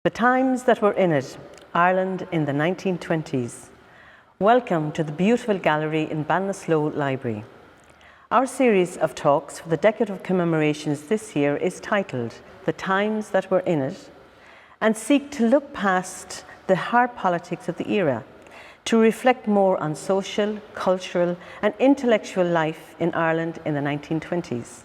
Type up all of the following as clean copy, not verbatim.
The times that were in it, Ireland in the 1920s. Welcome to the beautiful gallery in Ballinasloe Library. Our series of talks for the Decade of Commemorations this year is titled The Times That Were in It, and seek to look past the hard politics of the era to reflect more on social, cultural and intellectual life in Ireland in the 1920s.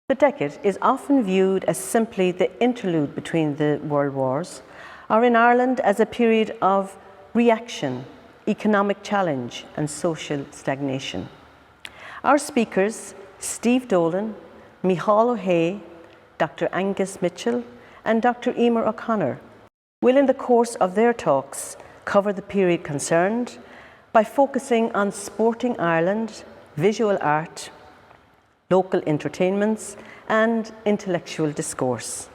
The decade is often viewed as simply the interlude between the world wars, or in Ireland as a period of reaction, economic challenge and social stagnation. Our speakers, Steve Dolan, Micheál O'Hay, Dr. Angus Mitchell and Dr. Emer O'Connor, will in the course of their talks cover the period concerned by focusing on sporting Ireland, visual art, local entertainments and intellectual discourse.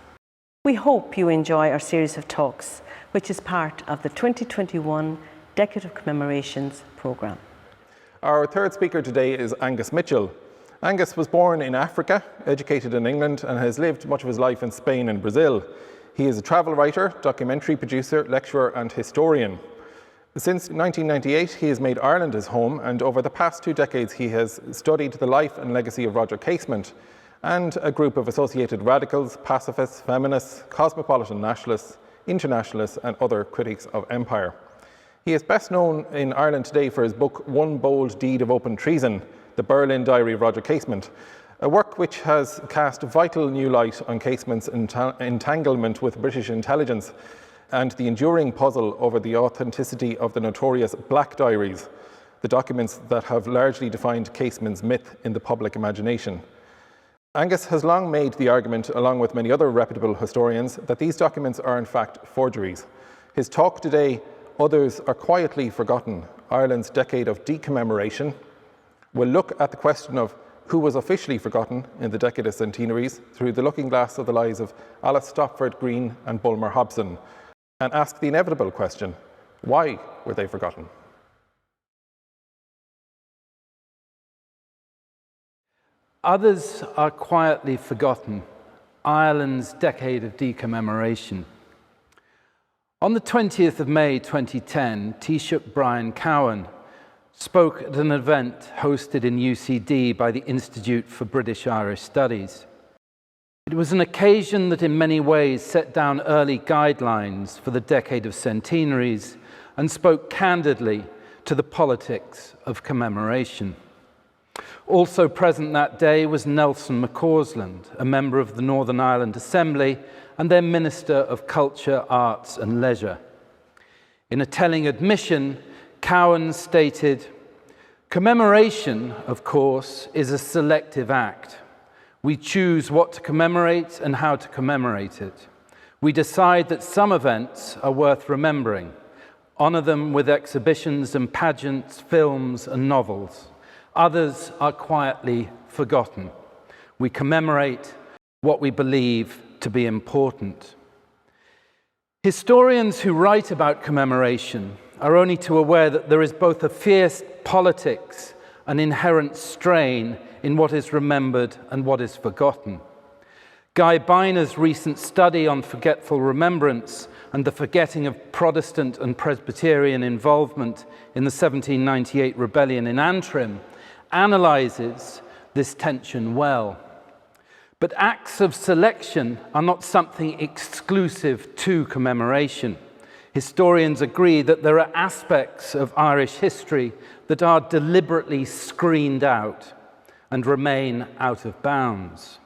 We hope you enjoy our series of talks, which is part of the 2021 Decade of Commemorations programme. Our third speaker today is Angus Mitchell. Angus was born in Africa, educated in England and has lived much of his life in Spain and Brazil. He is a travel writer, documentary producer, lecturer and historian. Since 1998, he has made Ireland his home, and over the past 2 decades he has studied the life and legacy of Roger Casement and a group of associated radicals, pacifists, feminists, cosmopolitan nationalists, internationalists and other critics of empire. He is best known in Ireland today for his book One Bold Deed of Open Treason, The Berlin Diary of Roger Casement, a work which has cast vital new light on Casement's entanglement with British intelligence and the enduring puzzle over the authenticity of the notorious Black Diaries, the documents that have largely defined Casement's myth in the public imagination. Angus has long made the argument, along with many other reputable historians, that these documents are in fact forgeries. His talk today, Others Are Quietly Forgotten, Ireland's Decade of De-commemoration, will look at the question of who was officially forgotten in the Decade of Centenaries through the looking glass of the lives of Edith Stotford, Greene and Bulmer Hobson, and ask the inevitable question, why were they forgotten? Others Are Quietly Forgotten, Ireland's Decade of De-commemoration. On the 20th of May 2010, Taoiseach Brian Cowan spoke at an event hosted in UCD by the Institute for British Irish Studies. It was an occasion that in many ways set down early guidelines for the Decade of Centenaries and spoke candidly to the politics of commemoration. Also present that day was Nelson McCausland, a member of the Northern Ireland Assembly and their Minister of Culture, Arts and Leisure. In a telling admission, Cowan stated, "Commemoration, of course, is a selective act. We choose what to commemorate and how to commemorate it. We decide that some events are worth remembering, honour them with exhibitions and pageants, films and novels. Others are quietly forgotten. We commemorate what we believe to be important." Historians who write about commemoration are only too aware that there is both a fierce politics and inherent strain in what is remembered and what is forgotten. Guy Byner's recent study on forgetful remembrance and the forgetting of Protestant and Presbyterian involvement in the 1798 rebellion in Antrim analyses this tension well. But acts of selection are not something exclusive to commemoration. Historians agree that there are aspects of Irish history that are deliberately screened out and remain out of bounds.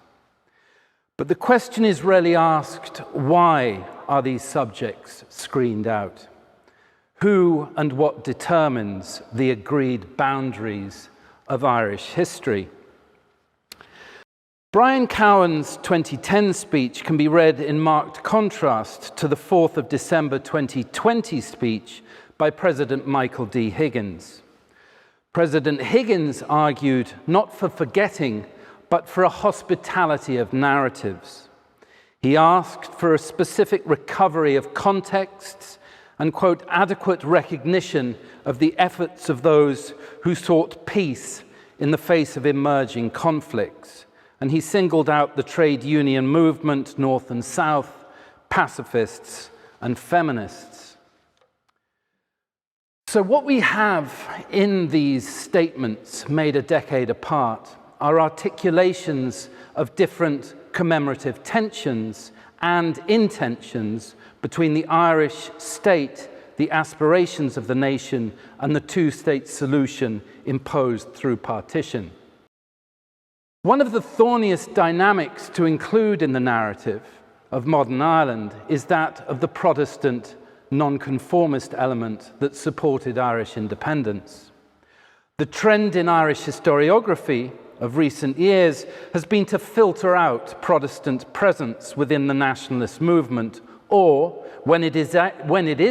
But the question is rarely asked, why are these subjects screened out? Who and what determines the agreed boundaries of Irish history? Brian Cowan's 2010 speech can be read in marked contrast to the 4th of December 2020 speech by President Michael D. Higgins. President Higgins argued not for forgetting, but for a hospitality of narratives. He asked for a specific recovery of contexts and, quote, adequate recognition of the efforts of those who sought peace in the face of emerging conflicts. And he singled out the trade union movement, North and South, pacifists, and feminists. So what we have in these statements made a decade apart are articulations of different commemorative tensions and intentions between the Irish state, the aspirations of the nation, and the two-state solution imposed through partition. One of the thorniest dynamics to include in the narrative of modern Ireland is that of the Protestant nonconformist element that supported Irish independence. The trend in Irish historiography of recent years has been to filter out Protestant presence within the nationalist movement, or, when it is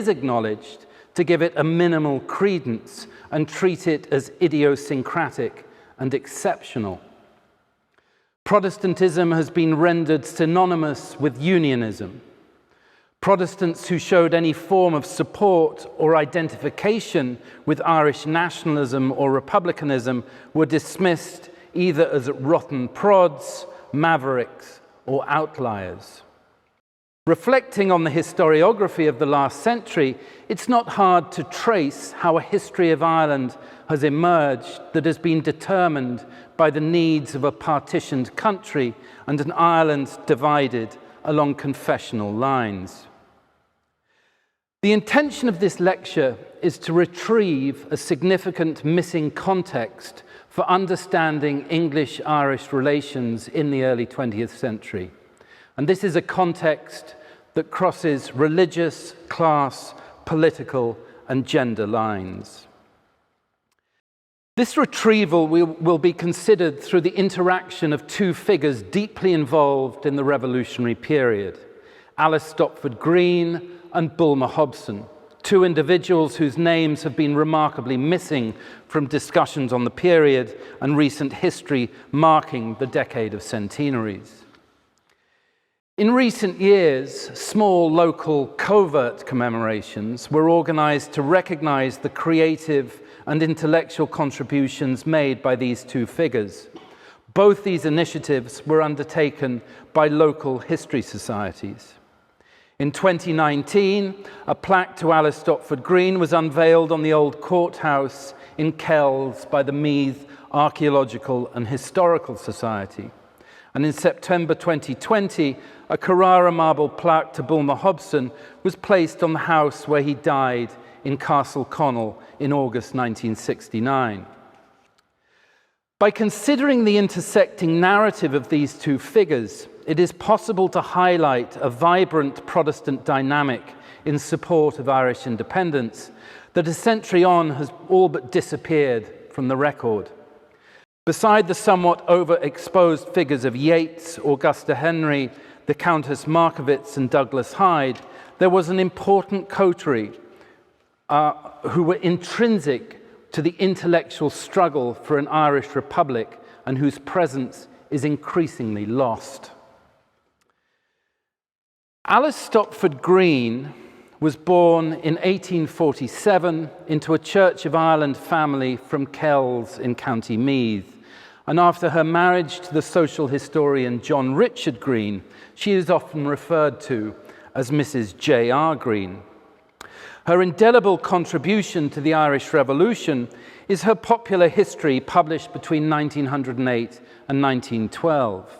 acknowledged, to give it a minimal credence and treat it as idiosyncratic and exceptional. Protestantism has been rendered synonymous with unionism. Protestants who showed any form of support or identification with Irish nationalism or republicanism were dismissed either as rotten prods, mavericks, or outliers. Reflecting on the historiography of the last century, it's not hard to trace how a history of Ireland has emerged that has been determined by the needs of a partitioned country and an Ireland divided along confessional lines. The intention of this lecture is to retrieve a significant missing context for understanding English-Irish relations in the early 20th century. And this is a context that crosses religious, class, political, and gender lines. This retrieval will be considered through the interaction of two figures deeply involved in the revolutionary period, Alice Stopford Greene and Bulmer Hobson, two individuals whose names have been remarkably missing from discussions on the period and recent history marking the Decade of Centenaries. In recent years, small local covert commemorations were organized to recognize the creative and intellectual contributions made by these two figures. Both these initiatives were undertaken by local history societies. In 2019, a plaque to Alice Stopford Greene was unveiled on the old courthouse in Kells by the Meath Archaeological and Historical Society. And in September 2020, a Carrara marble plaque to Bulmer Hobson was placed on the house where he died in Castle Connell in August 1969. By considering the intersecting narrative of these two figures, it is possible to highlight a vibrant Protestant dynamic in support of Irish independence that a century on has all but disappeared from the record. Beside the somewhat overexposed figures of Yeats, Augusta Henry, the Countess Markievicz, and Douglas Hyde, there was an important coterie who were intrinsic to the intellectual struggle for an Irish republic and whose presence is increasingly lost. Alice Stopford Greene was born in 1847 into a Church of Ireland family from Kells in County Meath, and after her marriage to the social historian John Richard Greene, she is often referred to as Mrs. J.R. Greene. Her indelible contribution to the Irish Revolution is her popular history published between 1908 and 1912.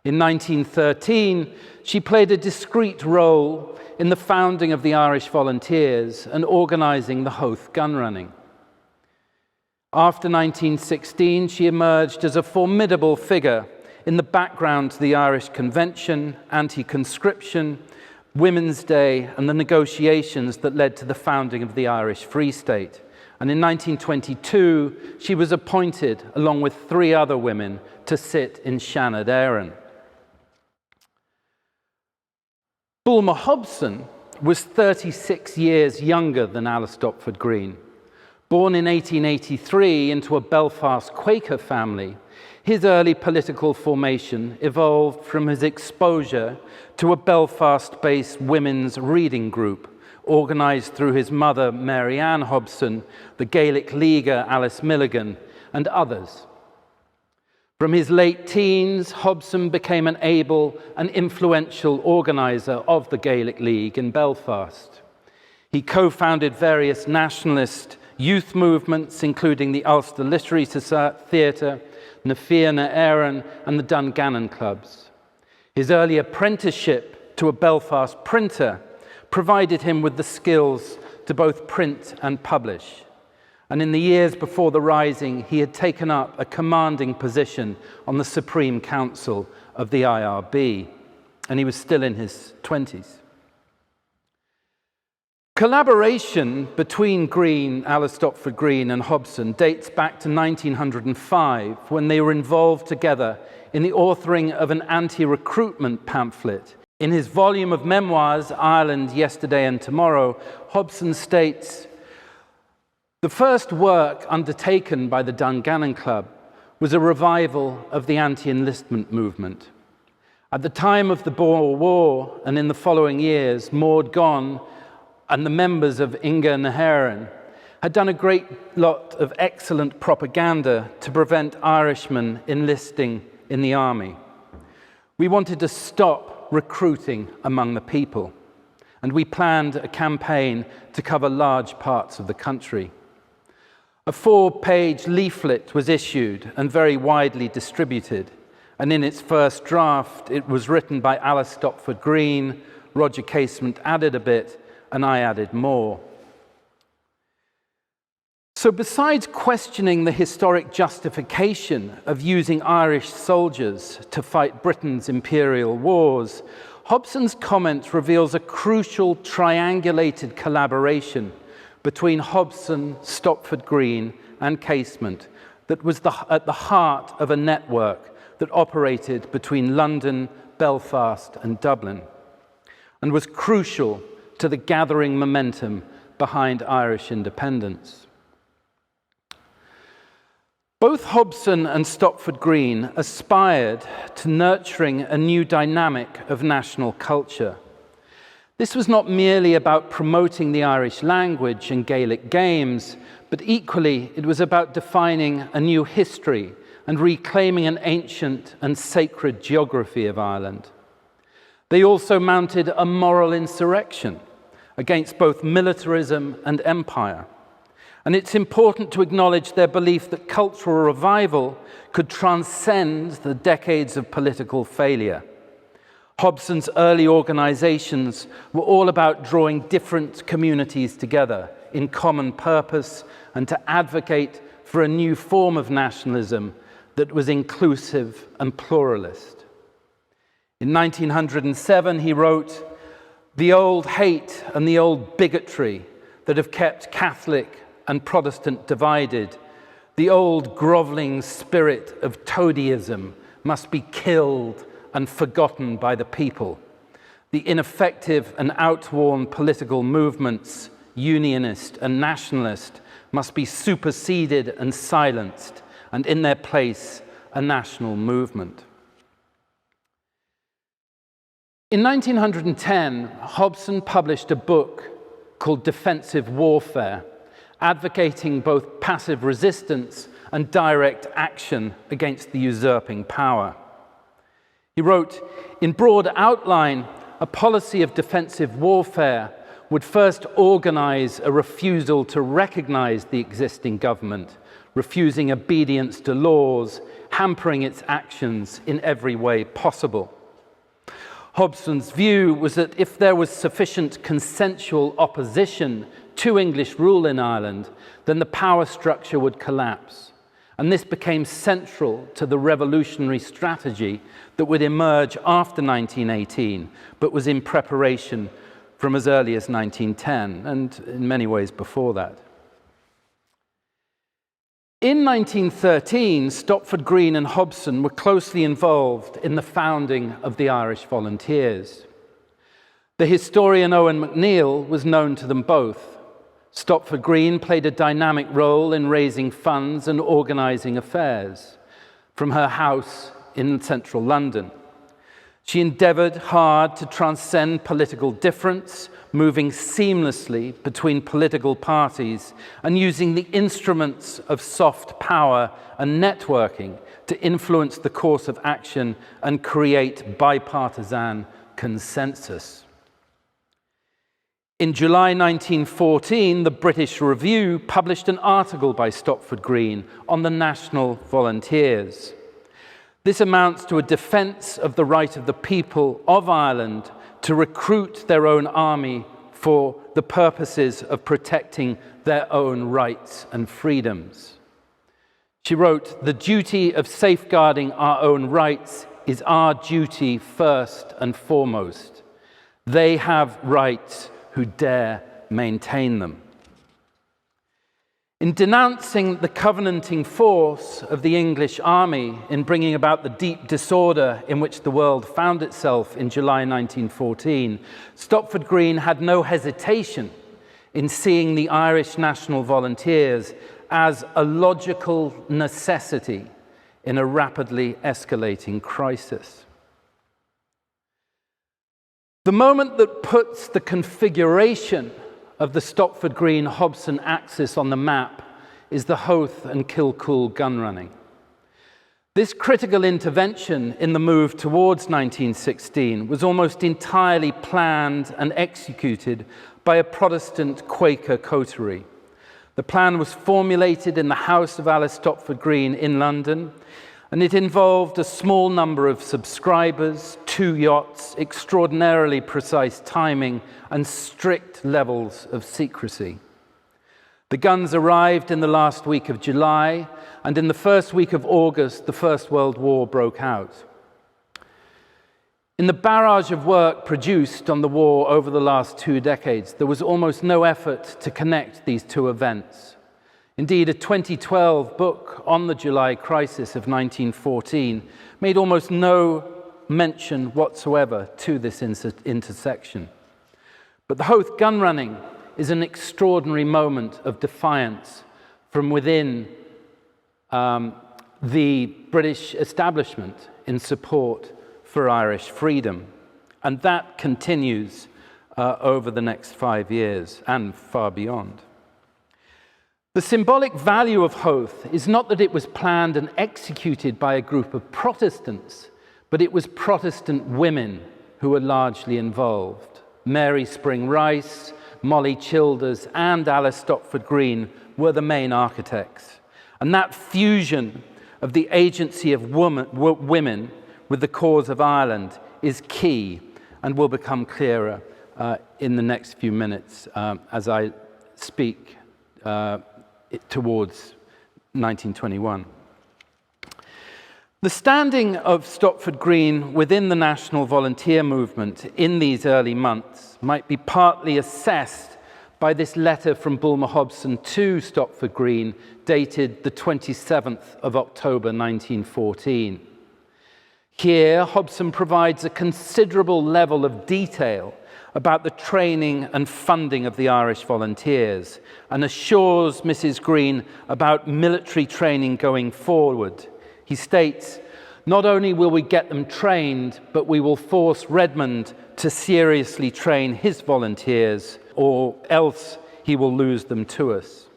In 1913, she played a discreet role in the founding of the Irish Volunteers and organising the Howth gun running. After 1916, she emerged as a formidable figure in the background to the Irish Convention, anti-conscription, Women's Day, and the negotiations that led to the founding of the Irish Free State. And in 1922, she was appointed, along with 3 other women, to sit in Seanad Éireann. Bulmer Hobson was 36 years younger than Alice Stopford Greene. Born in 1883 into a Belfast Quaker family, his early political formation evolved from his exposure to a Belfast-based women's reading group organised through his mother, Mary Ann Hobson, the Gaelic leaguer Alice Milligan, and others. From his late teens, Hobson became an able and influential organiser of the Gaelic League in Belfast. He co-founded various nationalist youth movements, including the Ulster Literary Theatre, na Fianna Éireann, and the Dungannon clubs. His early apprenticeship to a Belfast printer provided him with the skills to both print and publish. And in the years before the Rising, he had taken up a commanding position on the Supreme Council of the IRB, and he was still in his 20s. Collaboration between Greene, Stopford Greene, and Hobson dates back to 1905, when they were involved together in the authoring of an anti-recruitment pamphlet. In his volume of memoirs, Ireland, Yesterday and Tomorrow, Hobson states, "The first work undertaken by the Dungannon Club was a revival of the anti-enlistment movement. At the time of the Boer War and in the following years, Maud Gonne and the members of Inga na Éireann had done a great lot of excellent propaganda to prevent Irishmen enlisting in the army. We wanted to stop recruiting among the people, and we planned a campaign to cover large parts of the country. A 4-page leaflet was issued and very widely distributed, and in its first draft it was written by Stopford Greene, Roger Casement added a bit, and I added more. So besides questioning the historic justification of using Irish soldiers to fight Britain's imperial wars, Hobson's comment reveals a crucial triangulated collaboration between Hobson, Stopford Greene, and Casement that was at the heart of a network that operated between London, Belfast, and Dublin, and was crucial to the gathering momentum behind Irish independence. Both Hobson and Stopford Greene aspired to nurturing a new dynamic of national culture. This was not merely about promoting the Irish language and Gaelic games, but equally it was about defining a new history and reclaiming an ancient and sacred geography of Ireland. They also mounted a moral insurrection against both militarism and empire. And it's important to acknowledge their belief that cultural revival could transcend the decades of political failure. Hobson's early organizations were all about drawing different communities together in common purpose and to advocate for a new form of nationalism that was inclusive and pluralist. In 1907, he wrote, "The old hate and the old bigotry that have kept Catholic and Protestant divided, the old groveling spirit of toadyism must be killed and forgotten by the people. The ineffective and outworn political movements, unionist and nationalist, must be superseded and silenced, and in their place, a national movement." In 1910, Hobson published a book called Defensive Warfare, advocating both passive resistance and direct action against the usurping power. He wrote, "In broad outline, a policy of defensive warfare would first organize a refusal to recognize the existing government, refusing obedience to laws, hampering its actions in every way possible." Hobson's view was that if there was sufficient consensual opposition to English rule in Ireland, then the power structure would collapse. And this became central to the revolutionary strategy that would emerge after 1918, but was in preparation from as early as 1910, and in many ways before that. In 1913, Stopford Greene and Hobson were closely involved in the founding of the Irish Volunteers. The historian Owen MacNeill was known to them both. Stopford Greene played a dynamic role in raising funds and organising affairs from her house in central London. She endeavoured hard to transcend political difference, moving seamlessly between political parties and using the instruments of soft power and networking to influence the course of action and create bipartisan consensus. In July 1914, the British Review published an article by Stopford Greene on the National Volunteers. This amounts to a defence of the right of the people of Ireland to recruit their own army for the purposes of protecting their own rights and freedoms. She wrote, "The duty of safeguarding our own rights is our duty first and foremost. They have rights who dare maintain them." In denouncing the covenanting force of the English army in bringing about the deep disorder in which the world found itself in July 1914, Stopford Greene had no hesitation in seeing the Irish National Volunteers as a logical necessity in a rapidly escalating crisis. The moment that puts the configuration of the Stopford-Greene-Hobson axis on the map is the Howth and Kilcool gun running. This critical intervention in the move towards 1916 was almost entirely planned and executed by a Protestant Quaker coterie. The plan was formulated in the house of Alice Stopford Greene in London, and it involved a small number of subscribers, 2 yachts, extraordinarily precise timing, and strict levels of secrecy. The guns arrived in the last week of July, and in the first week of August, the First World War broke out. In the barrage of work produced on the war over the last 2 decades, there was almost no effort to connect these 2 events. Indeed, a 2012 book on the July crisis of 1914 made almost no mention whatsoever to this intersection. But the Howth gun running is an extraordinary moment of defiance from within the British establishment in support for Irish freedom. And that continues over the next 5 years and far beyond. The symbolic value of Howth is not that it was planned and executed by a group of Protestants, but it was Protestant women who were largely involved. Mary Spring Rice, Molly Childers, and Alice Stopford Greene were the main architects. And that fusion of the agency of women with the cause of Ireland is key and will become clearer in the next few minutes as I speak towards 1921. The standing of Stopford Greene within the national volunteer movement in these early months might be partly assessed by this letter from Bulmer Hobson to Stopford Greene, dated the 27th of October 1914. Here, Hobson provides a considerable level of detail about the training and funding of the Irish volunteers and assures Mrs. Greene about military training going forward. He states, "Not only will we get them trained, but we will force Redmond to seriously train his volunteers, or else he will lose them to us."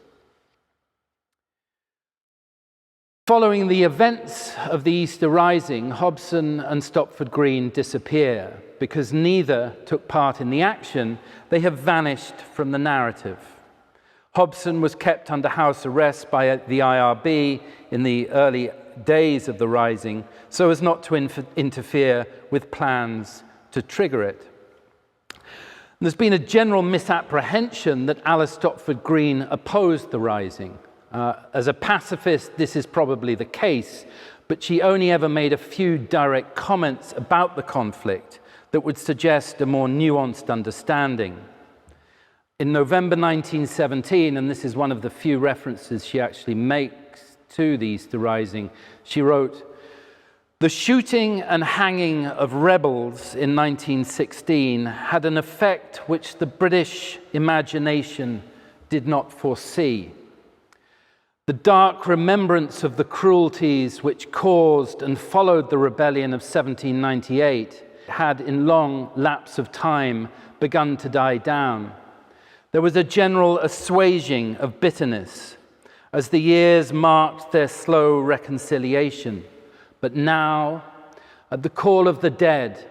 Following the events of the Easter Rising, Hobson and Stopford Greene disappear. Because neither took part in the action, they have vanished from the narrative. Hobson was kept under house arrest by the IRB in the early days of the Rising, so as not to interfere with plans to trigger it. There's been a general misapprehension that Alice Stopford Greene opposed the Rising. As a pacifist, this is probably the case, but she only ever made a few direct comments about the conflict that would suggest a more nuanced understanding. In November 1917, and this is one of the few references she actually makes to the Easter Rising, she wrote, "The shooting and hanging of rebels in 1916 had an effect which the British imagination did not foresee. The dark remembrance of the cruelties which caused and followed the rebellion of 1798 had, in long lapse of time, begun to die down. There was a general assuaging of bitterness as the years marked their slow reconciliation, But now, at the call of the dead,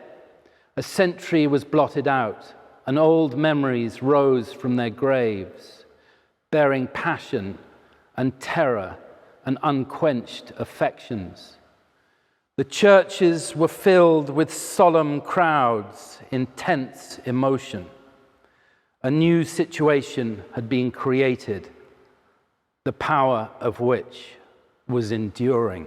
a century was blotted out, and old memories rose from their graves, bearing passion and terror and unquenched affections. The churches were filled with solemn crowds, intense emotion. A new situation had been created, the power of which was enduring.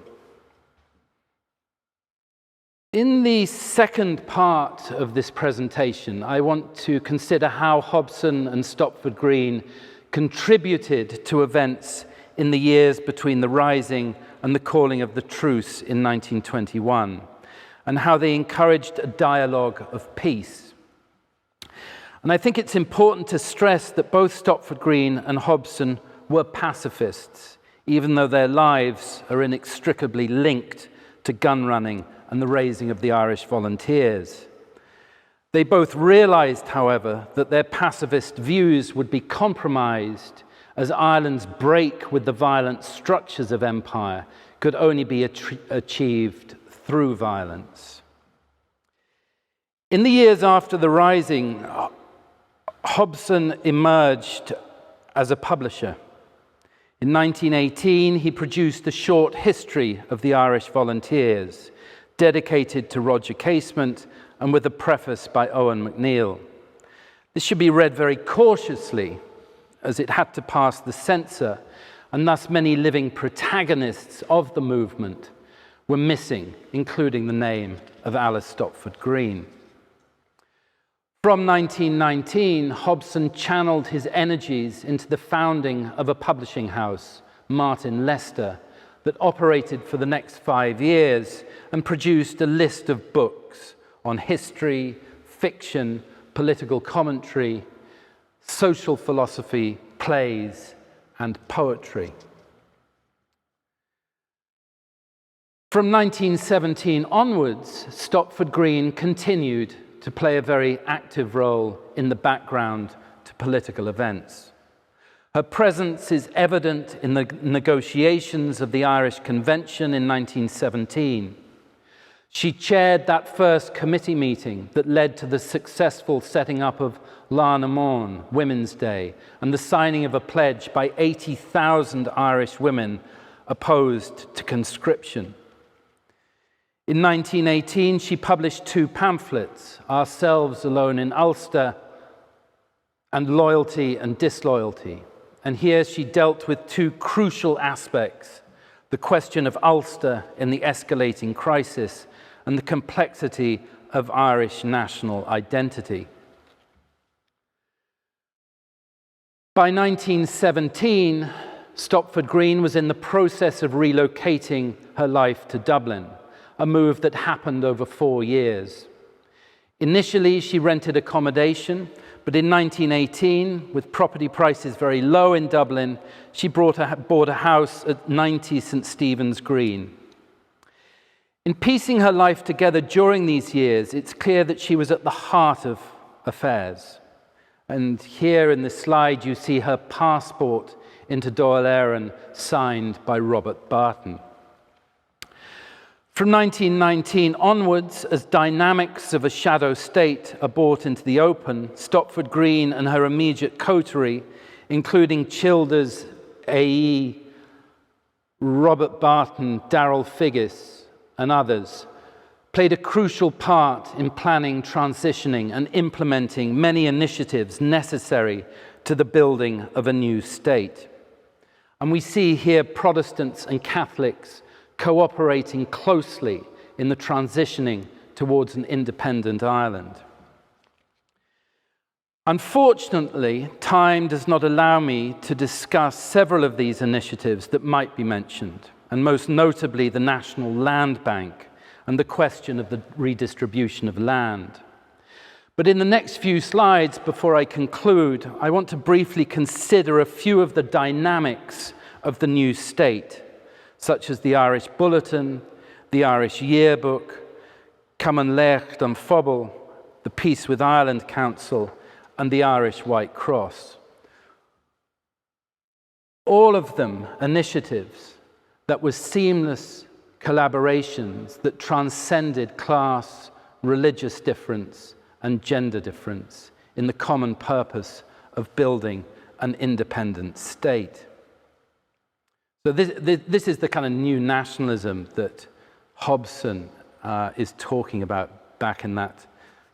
In the second part of this presentation, I want to consider how Hobson and Stopford Greene contributed to events in the years between the Rising and the calling of the truce in 1921, and how they encouraged a dialogue of peace. And I think it's important to stress that both Stopford Greene and Hobson were pacifists, even though their lives are inextricably linked to gun running and the raising of the Irish Volunteers. They both realized, however, that their pacifist views would be compromised as Ireland's break with the violent structures of empire could only be achieved through violence. In the years after the Rising, Hobson emerged as a publisher. In 1918, he produced a short history of the Irish Volunteers, dedicated to Roger Casement and with a preface by Owen MacNeill. This should be read very cautiously, as it had to pass the censor, and thus many living protagonists of the movement were missing, including the name of Alice Stopford Greene. From 1919, Hobson channeled his energies into the founding of a publishing house, Martin Lester, that operated for the next 5 years and produced a list of books on history, fiction, political commentary, social philosophy, plays, and poetry. From 1917 onwards, Stopford Greene continued to play a very active role in the background to political events. Her presence is evident in the negotiations of the Irish Convention in 1917. She chaired that first committee meeting that led to the successful setting up of Lán Amón, Women's Day, and the signing of a pledge by 80,000 Irish women opposed to conscription. In 1918, she published 2 pamphlets, Ourselves Alone in Ulster and Loyalty and Disloyalty. And here she dealt with 2 crucial aspects, the question of Ulster in the escalating crisis and the complexity of Irish national identity. By 1917, Stopford Greene was in the process of relocating her life to Dublin, a move that happened over 4 years. Initially, she rented accommodation, but in 1918, with property prices very low in Dublin, she bought a house at 90 St. Stephen's Green. In piecing her life together during these years, it's clear that she was at the heart of affairs. And here in this slide, you see her passport into Dáil Éireann signed by Robert Barton. From 1919 onwards, as dynamics of a shadow state are brought into the open, Stopford Greene and her immediate coterie, including Childers, A.E., Robert Barton, Darrell Figgis, and others, played a crucial part in planning, transitioning, and implementing many initiatives necessary to the building of a new state. And we see here Protestants and Catholics cooperating closely in the transitioning towards an independent Ireland. Unfortunately, time does not allow me to discuss several of these initiatives that might be mentioned, and most notably the National Land Bank and the question of the redistribution of land. But in the next few slides, before I conclude, I want to briefly consider a few of the dynamics of the new state, such as the Irish Bulletin, the Irish Yearbook, Cumann Laocht an Phobal, the Peace with Ireland Council, and the Irish White Cross. All of them initiatives that were seamless, collaborations that transcended class, religious difference, and gender difference in the common purpose of building an independent state. So this is the kind of new nationalism that Hobson is talking about back in that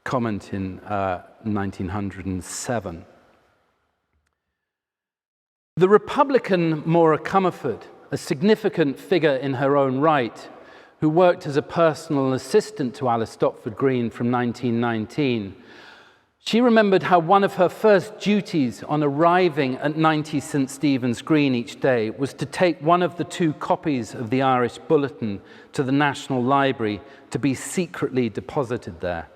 comment in 1907. The Republican Maura Comerford, a significant figure in her own right, who worked as a personal assistant to Alice Stopford Greene from 1919, she remembered how one of her first duties on arriving at 90 St. Stephen's Green each day was to take one of the 2 copies of the Irish Bulletin to the National Library to be secretly deposited there.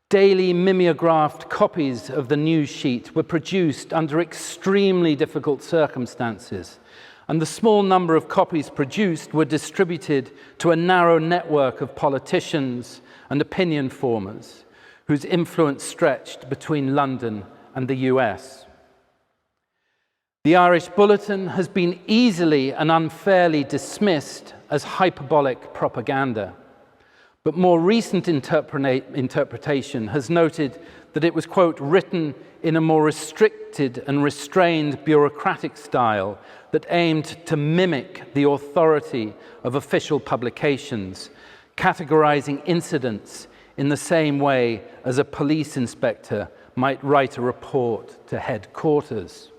Daily mimeographed copies of the news sheet were produced under extremely difficult circumstances, and the small number of copies produced were distributed to a narrow network of politicians and opinion formers whose influence stretched between London and the US. The Irish Bulletin has been easily and unfairly dismissed as hyperbolic propaganda, but more recent interpretation has noted that it was, quote, written in a more restricted and restrained bureaucratic style that aimed to mimic the authority of official publications, categorizing incidents in the same way as a police inspector might write a report to headquarters.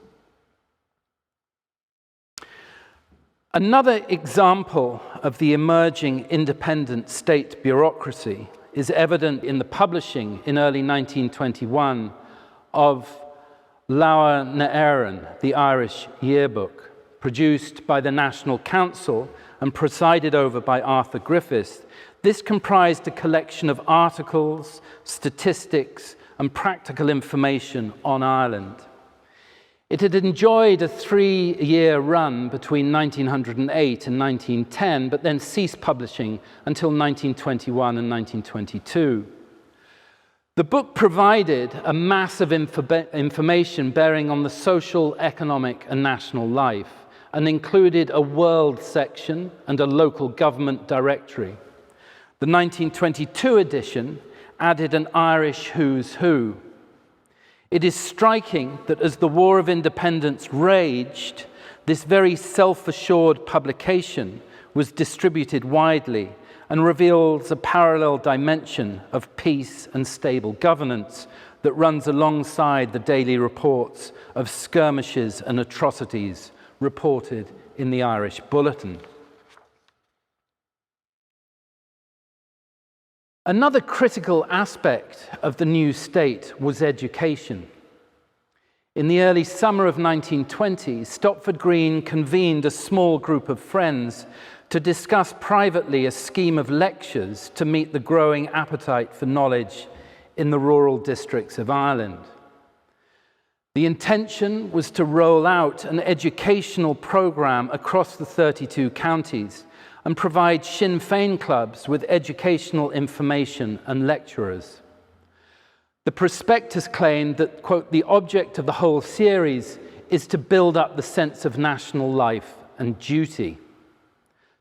Another example of the emerging independent state bureaucracy is evident in the publishing in early 1921 of Leabhar na Éireann, the Irish Yearbook, produced by the National Council and presided over by Arthur Griffiths. This comprised a collection of articles, statistics, and practical information on Ireland. It had enjoyed a 3-year run between 1908 and 1910, but then ceased publishing until 1921 and 1922. The book provided a mass of information bearing on the social, economic, and national life, and included a world section and a local government directory. The 1922 edition added an Irish who's who. It is striking that as the War of Independence raged, this very self-assured publication was distributed widely and reveals a parallel dimension of peace and stable governance that runs alongside the daily reports of skirmishes and atrocities reported in the Irish Bulletin. Another critical aspect of the new state was education. In the early summer of 1920, Stopford Greene convened a small group of friends to discuss privately a scheme of lectures to meet the growing appetite for knowledge in the rural districts of Ireland. The intention was to roll out an educational program across the 32 counties and provide Sinn Féin clubs with educational information and lecturers. The prospectus claimed that, quote, the object of the whole series is to build up the sense of national life and duty.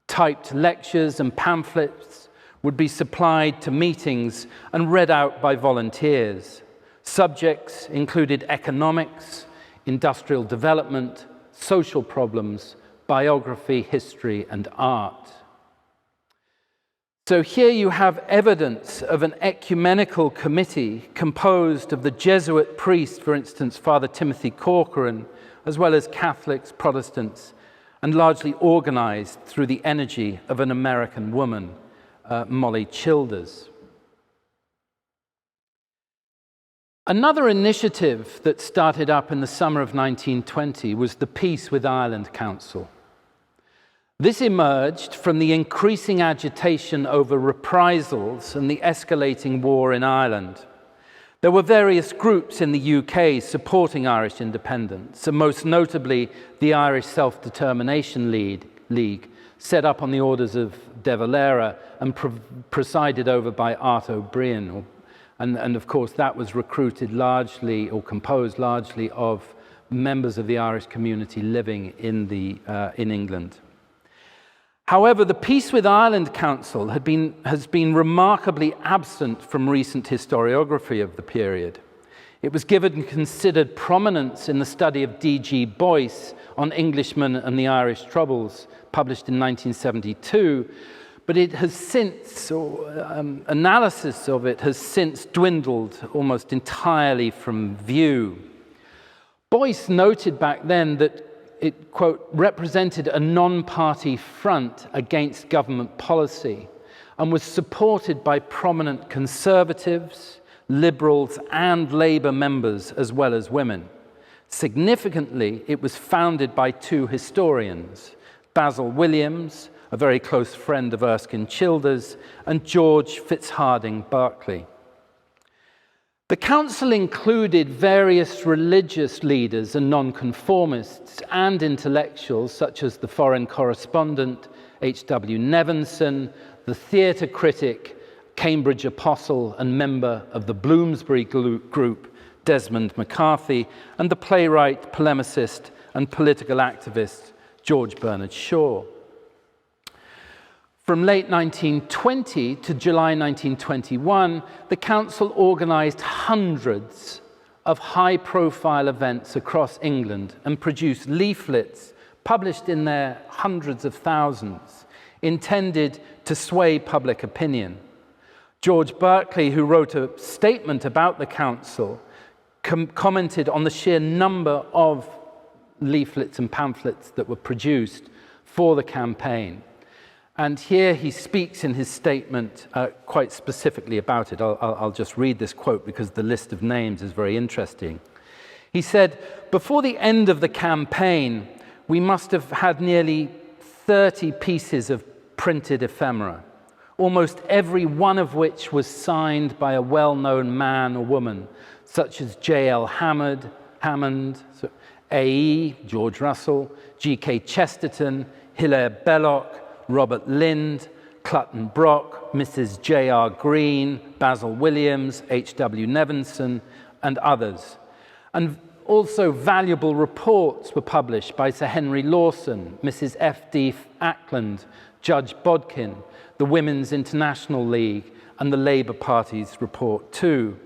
Typed lectures and pamphlets would be supplied to meetings and read out by volunteers. Subjects included economics, industrial development, social problems, biography, history, and art. So here you have evidence of an ecumenical committee composed of the Jesuit priest, for instance, Father Timothy Corcoran, as well as Catholics, Protestants, and largely organized through the energy of an American woman, Molly Childers. Another initiative that started up in the summer of 1920 was the Peace with Ireland Council. This emerged from the increasing agitation over reprisals and the escalating war in Ireland. There were various groups in the UK supporting Irish independence, and most notably the Irish Self-Determination League, set up on the orders of De Valera and presided over by Art O'Brien. And of course, that was recruited largely, or composed largely, of members of the Irish community living in England. However, the Peace with Ireland Council has been remarkably absent from recent historiography of the period. It was given considered prominence in the study of D.G. Boyce on Englishmen and the Irish Troubles, published in 1972, but it has since, analysis of it has since dwindled almost entirely from view. Boyce noted back then that it, quote, represented a non-party front against government policy and was supported by prominent Conservatives, Liberals and Labour members, as well as women. Significantly, it was founded by two historians, Basil Williams, a very close friend of Erskine Childers, and George Fitzharding Berkeley. The council included various religious leaders and nonconformists and intellectuals such as the foreign correspondent H.W. Nevinson, the theatre critic, Cambridge apostle and member of the Bloomsbury group Desmond McCarthy, and the playwright, polemicist and political activist George Bernard Shaw. From late 1920 to July 1921, the council organised hundreds of high-profile events across England and produced leaflets published in their hundreds of thousands, intended to sway public opinion. George Berkeley, who wrote a statement about the council, commented on the sheer number of leaflets and pamphlets that were produced for the campaign. And here he speaks in his statement quite specifically about it. I'll just read this quote because the list of names is very interesting. He said, "Before the end of the campaign, we must have had nearly 30 pieces of printed ephemera, almost every one of which was signed by a well-known man or woman, such as J.L. Hammond, A.E., George Russell, G.K. Chesterton, Hilaire Belloc, Robert Lind, Clutton Brock, Mrs. J.R. Greene, Basil Williams, H.W. Nevinson, and others. And also valuable reports were published by Sir Henry Lawson, Mrs. F.D. Ackland, Judge Bodkin, the Women's International League, and the Labour Party's report too.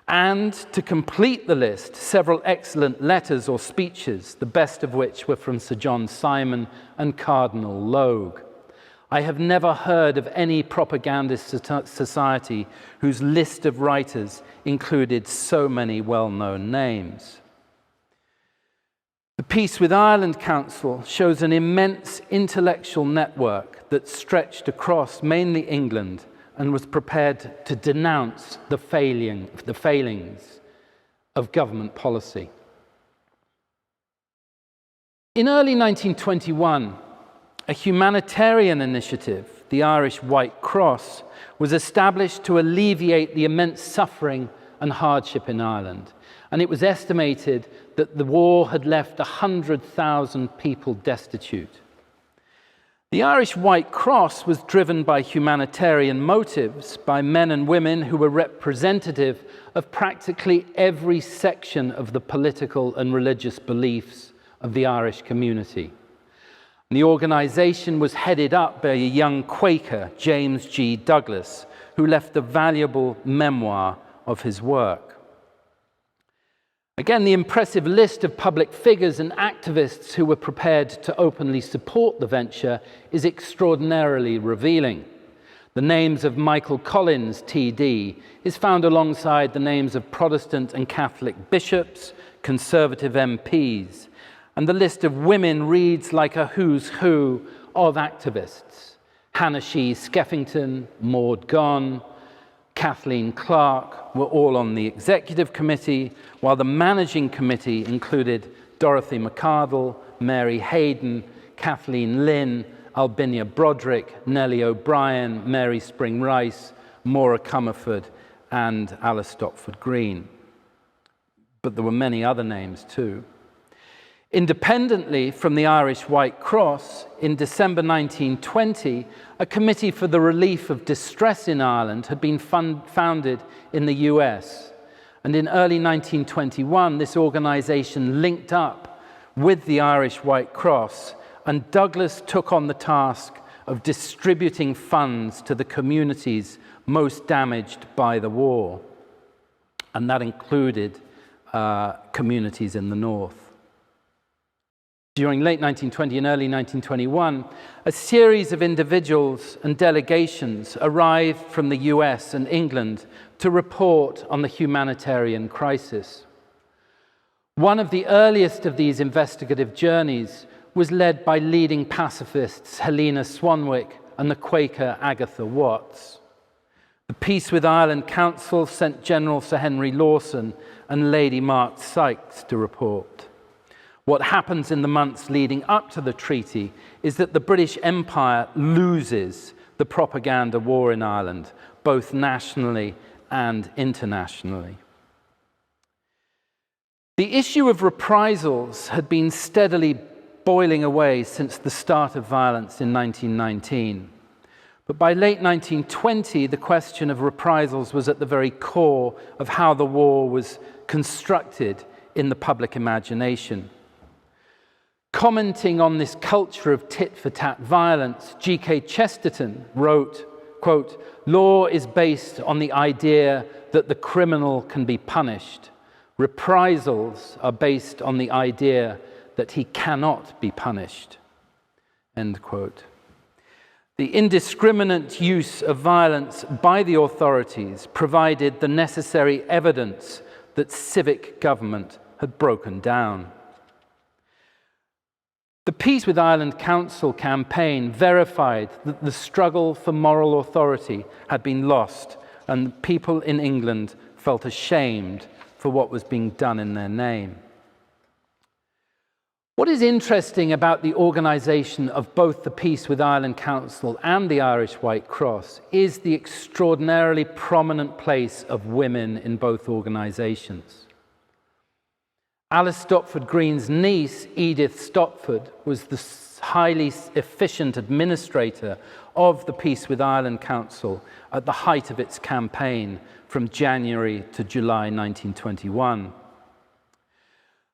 And to complete the list, several excellent letters or speeches, the best of which were from Sir John Simon and Cardinal Logue. I have never heard of any propagandist society whose list of writers included so many well-known names. The Peace with Ireland Council shows an immense intellectual network that stretched across mainly England and was prepared to denounce the failings of government policy. In early 1921, a humanitarian initiative, the Irish White Cross, was established to alleviate the immense suffering and hardship in Ireland. And it was estimated that the war had left 100,000 people destitute. The Irish White Cross was driven by humanitarian motives, by men and women who were representative of practically every section of the political and religious beliefs of the Irish community. The organization was headed up by a young Quaker, James G. Douglas, who left a valuable memoir of his work. Again, the impressive list of public figures and activists who were prepared to openly support the venture is extraordinarily revealing. The names of Michael Collins, TD, is found alongside the names of Protestant and Catholic bishops, Conservative MPs, and the list of women reads like a who's who of activists. Hannah Shee Skeffington, Maud Gonne, Kathleen Clark were all on the executive committee, while the managing committee included Dorothy McArdle, Mary Hayden, Kathleen Lynn, Albinia Broderick, Nellie O'Brien, Mary Spring Rice, Maura Comerford, and Alice Stopford Greene. But there were many other names too. Independently from the Irish White Cross, in December 1920, a committee for the relief of distress in Ireland had been founded in the US. And in early 1921, this organization linked up with the Irish White Cross, and Douglas took on the task of distributing funds to the communities most damaged by the war, and that included communities in the north. During late 1920 and early 1921, a series of individuals and delegations arrived from the US and England to report on the humanitarian crisis. One of the earliest of these investigative journeys was led by leading pacifists Helena Swanwick and the Quaker Agatha Watts. The Peace with Ireland Council sent General Sir Henry Lawson and Lady Mark Sykes to report. What happens in the months leading up to the treaty is that the British Empire loses the propaganda war in Ireland, both nationally and internationally. The issue of reprisals had been steadily boiling away since the start of violence in 1919. But by late 1920, the question of reprisals was at the very core of how the war was constructed in the public imagination. Commenting on this culture of tit-for-tat violence, G.K. Chesterton wrote, quote, "Law is based on the idea that the criminal can be punished. Reprisals are based on the idea that he cannot be punished." End quote. The indiscriminate use of violence by the authorities provided the necessary evidence that civic government had broken down. The Peace with Ireland Council campaign verified that the struggle for moral authority had been lost, and people in England felt ashamed for what was being done in their name. What is interesting about the organisation of both the Peace with Ireland Council and the Irish White Cross is the extraordinarily prominent place of women in both organisations. Alice Stopford Greene's niece, Edith Stotford, was the highly efficient administrator of the Peace with Ireland Council at the height of its campaign from January to July 1921.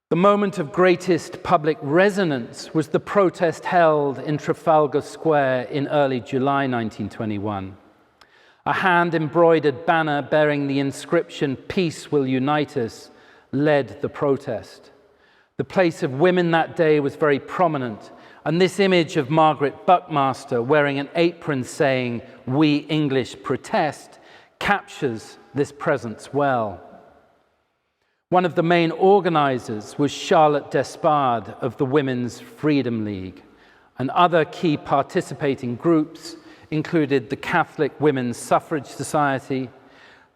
The moment of greatest public resonance was the protest held in Trafalgar Square in early July 1921. A hand-embroidered banner bearing the inscription, "Peace will unite us," led the protest. The place of women that day was very prominent, and this image of Margaret Buckmaster wearing an apron saying, "We English protest," captures this presence well. One of the main organisers was Charlotte Despard of the Women's Freedom League, and other key participating groups included the Catholic Women's Suffrage Society,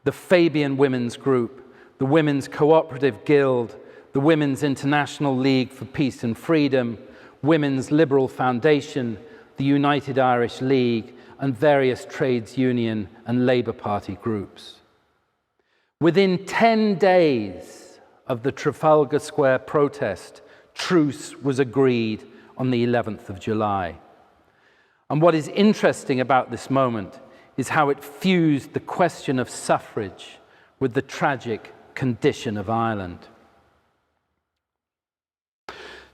the Fabian Women's Group, the Women's Cooperative Guild, the Women's International League for Peace and Freedom, Women's Liberal Foundation, the United Irish League, and various trades union and Labour Party groups. Within 10 days of the Trafalgar Square protest, truce was agreed on the 11th of July. And what is interesting about this moment is how it fused the question of suffrage with the tragic condition of Ireland.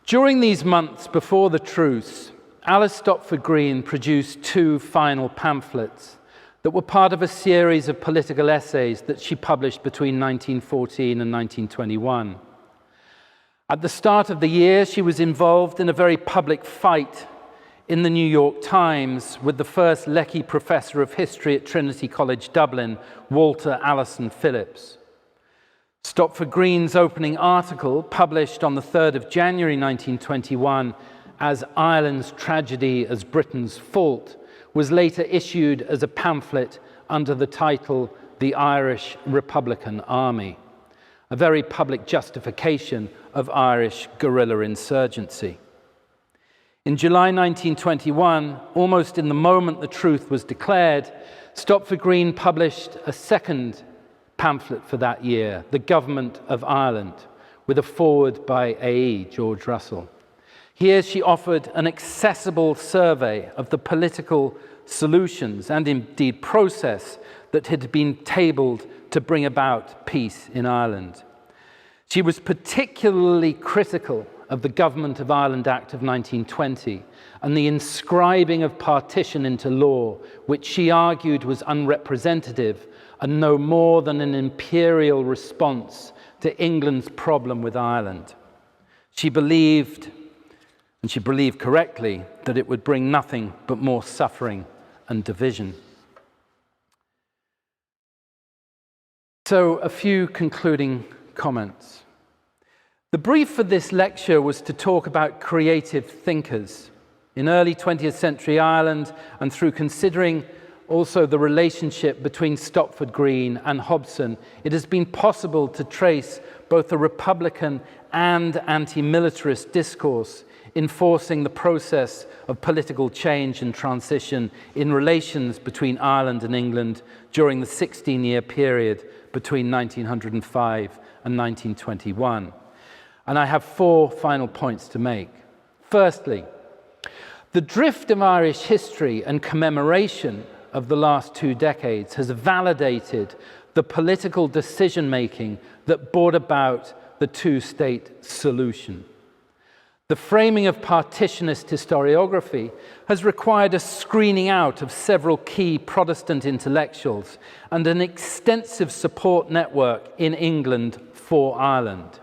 During these months before the truce, Alice Stopford Greene produced 2 final pamphlets that were part of a series of political essays that she published between 1914 and 1921. At the start of the year, she was involved in a very public fight in the New York Times with the first Lecky Professor of History at Trinity College Dublin, Walter Allison Phillips. Stopford Greene's opening article, published on the 3rd of January 1921 as Ireland's Tragedy as Britain's Fault, was later issued as a pamphlet under the title The Irish Republican Army, a very public justification of Irish guerrilla insurgency. In July 1921, almost in the moment the truth was declared, Stopford Greene published a second pamphlet for that year, The Government of Ireland, with a foreword by A.E. George Russell. Here she offered an accessible survey of the political solutions and indeed process that had been tabled to bring about peace in Ireland. She was particularly critical of the Government of Ireland Act of 1920 and the inscribing of partition into law, which she argued was unrepresentative and no more than an imperial response to England's problem with Ireland. She believed, and she believed correctly, that it would bring nothing but more suffering and division. So, a few concluding comments. The brief for this lecture was to talk about creative thinkers in early 20th century Ireland, and through considering also the relationship between Stopford, Greene and Hobson, it has been possible to trace both the Republican and anti-militarist discourse enforcing the process of political change and transition in relations between Ireland and England during the 16-year period between 1905 and 1921. And I have 4 final points to make. Firstly, the drift of Irish history and commemoration of the last 2 decades has validated the political decision-making that brought about the two-state solution. The framing of partitionist historiography has required a screening out of several key Protestant intellectuals and an extensive support network in England for Ireland.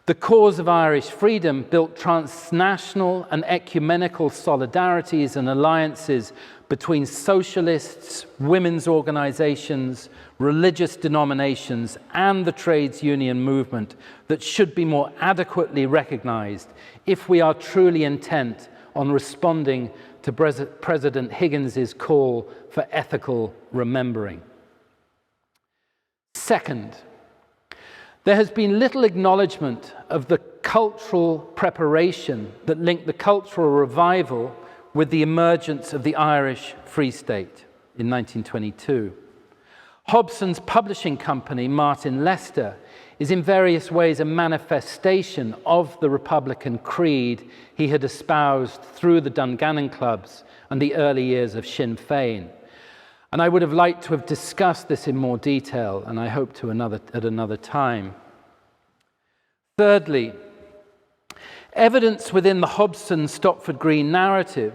The cause of Irish freedom built transnational and ecumenical solidarities and alliances between socialists, women's organizations, religious denominations, and the trades union movement that should be more adequately recognized if we are truly intent on responding to President Higgins's call for ethical remembering. Second, there has been little acknowledgement of the cultural preparation that linked the cultural revival with the emergence of the Irish Free State in 1922. Hobson's publishing company, Martin Lester, is in various ways a manifestation of the Republican creed he had espoused through the Dungannon clubs and the early years of Sinn Féin. And I would have liked to have discussed this in more detail, and I hope to at another time. Thirdly, evidence within the Hobson-Stopford-Greene narrative,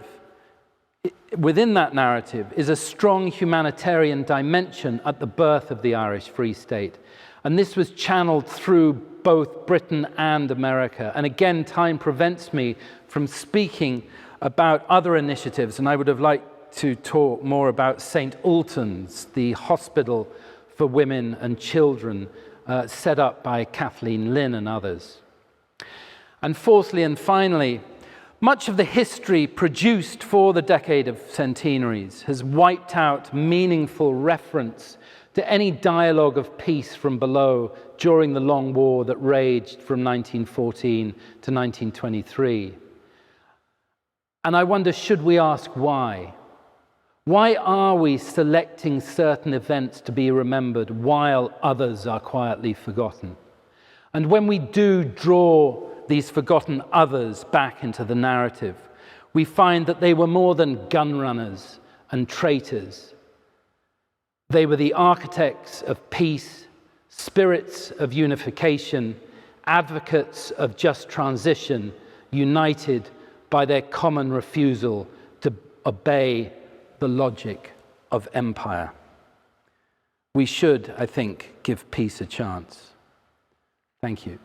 within that narrative, is a strong humanitarian dimension at the birth of the Irish Free State. And this was channeled through both Britain and America. And again, time prevents me from speaking about other initiatives, and I would have liked to talk more about St. Ultan's, the hospital for women and children set up by Kathleen Lynn and others. And fourthly and finally, much of the history produced for the Decade of Centenaries has wiped out meaningful reference to any dialogue of peace from below during the long war that raged from 1914 to 1923. And I wonder, should we ask why? Why are we selecting certain events to be remembered while others are quietly forgotten? And when we do draw these forgotten others back into the narrative, we find that they were more than gun runners and traitors. They were the architects of peace, spirits of unification, advocates of just transition, united by their common refusal to obey the logic of empire. We should, I think, give peace a chance. Thank you.